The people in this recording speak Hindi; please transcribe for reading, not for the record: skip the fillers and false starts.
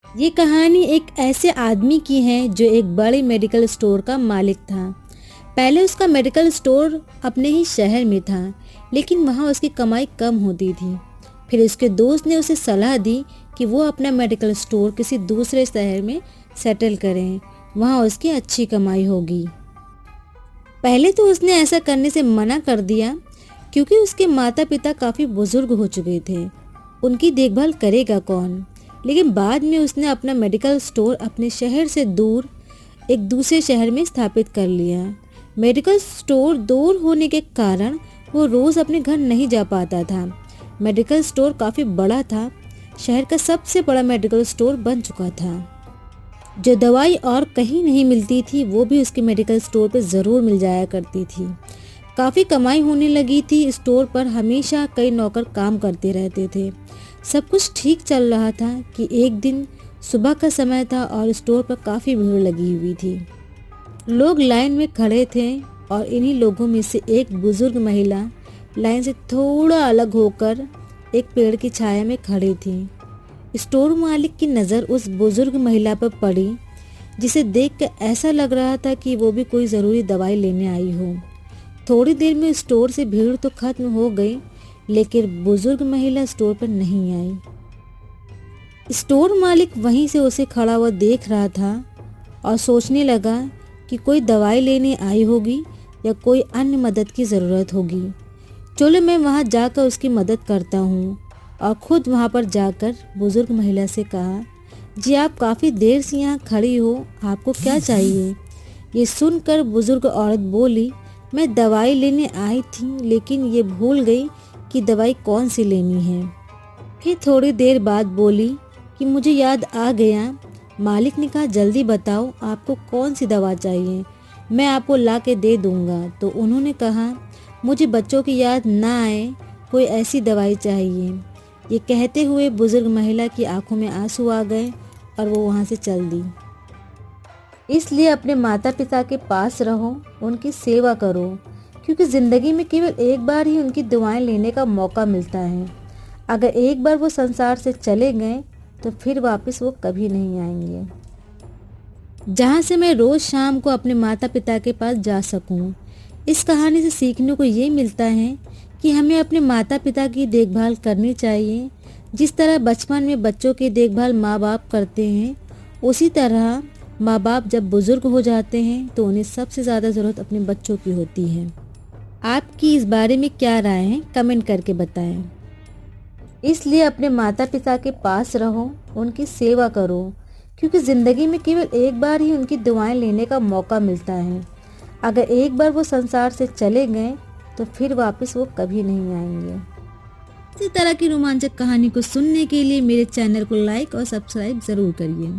ये कहानी एक ऐसे आदमी की है जो एक बड़े मेडिकल स्टोर का मालिक था। पहले उसका मेडिकल स्टोर अपने ही शहर में था, लेकिन वहाँ उसकी कमाई कम होती थी। फिर उसके दोस्त ने उसे सलाह दी कि वो अपना मेडिकल स्टोर किसी दूसरे शहर में सेटल करें, वहाँ उसकी अच्छी कमाई होगी। पहले तो उसने ऐसा करने से मना कर दिया, क्योंकि उसके माता पिता काफ़ी बुजुर्ग हो चुके थे। उनकी देखभाल करेगा कौन। लेकिन बाद में उसने अपना मेडिकल स्टोर अपने शहर से दूर एक दूसरे शहर में स्थापित कर लिया। मेडिकल स्टोर दूर होने के कारण वो रोज़ अपने घर नहीं जा पाता था। मेडिकल स्टोर काफ़ी बड़ा था, शहर का सबसे बड़ा मेडिकल स्टोर बन चुका था। जो दवाई और कहीं नहीं मिलती थी वो भी उसके मेडिकल स्टोर पर ज़रूर मिल जाया करती थी। काफ़ी कमाई होने लगी थी। स्टोर पर हमेशा कई नौकर काम करते रहते थे। सब कुछ ठीक चल रहा था कि एक दिन सुबह का समय था और स्टोर पर काफ़ी भीड़ लगी हुई थी। लोग लाइन में खड़े थे और इन्हीं लोगों में से एक बुजुर्ग महिला लाइन से थोड़ा अलग होकर एक पेड़ की छाया में खड़ी थी। स्टोर मालिक की नज़र उस बुजुर्ग महिला पर पड़ी, जिसे देखकर ऐसा लग रहा था कि वो भी कोई ज़रूरी दवाई लेने आई हो। थोड़ी देर में स्टोर से भीड़ तो खत्म हो गई, लेकिन बुजुर्ग महिला स्टोर पर नहीं आई। स्टोर मालिक वहीं से उसे खड़ा हुआ देख रहा था और सोचने लगा कि कोई दवाई लेने आई होगी या कोई अन्य मदद की ज़रूरत होगी। चलो मैं वहां जाकर उसकी मदद करता हूं। और खुद वहां पर जाकर बुजुर्ग महिला से कहा, जी आप काफ़ी देर से यहाँ खड़ी हो, आपको क्या चाहिए? ये सुनकर बुजुर्ग औरत बोली, मैं दवाई लेने आई थी, लेकिन ये भूल गई कि दवाई कौन सी लेनी है। फिर थोड़ी देर बाद बोली कि मुझे याद आ गया। मालिक ने कहा, जल्दी बताओ आपको कौन सी दवा चाहिए, मैं आपको ला के दे दूंगा। तो उन्होंने कहा, मुझे बच्चों की याद ना आए, कोई ऐसी दवाई चाहिए। ये कहते हुए बुजुर्ग महिला की आंखों में आंसू आ गए और वो वहाँ से चल दी। इसलिए अपने माता पिता के पास रहो, उनकी सेवा करो, क्योंकि ज़िंदगी में केवल एक बार ही उनकी दुआएं लेने का मौका मिलता है। अगर एक बार वो संसार से चले गए तो फिर वापस वो कभी नहीं आएंगे। जहाँ से मैं रोज़ शाम को अपने माता पिता के पास जा सकूँ। इस कहानी से सीखने को ये मिलता है कि हमें अपने माता पिता की देखभाल करनी चाहिए। जिस तरह बचपन में बच्चों की देखभाल माँ बाप करते हैं, उसी तरह माँ बाप जब बुजुर्ग हो जाते हैं तो उन्हें सबसे ज़्यादा ज़रूरत अपने बच्चों की होती है। आपकी इस बारे में क्या राय है, कमेंट करके बताएं। इसलिए अपने माता पिता के पास रहो, उनकी सेवा करो, क्योंकि ज़िंदगी में केवल एक बार ही उनकी दुआएं लेने का मौका मिलता है। अगर एक बार वो संसार से चले गए तो फिर वापस वो कभी नहीं आएंगे। इसी तरह की रोमांचक कहानी को सुनने के लिए मेरे चैनल को लाइक और सब्सक्राइब ज़रूर करिए।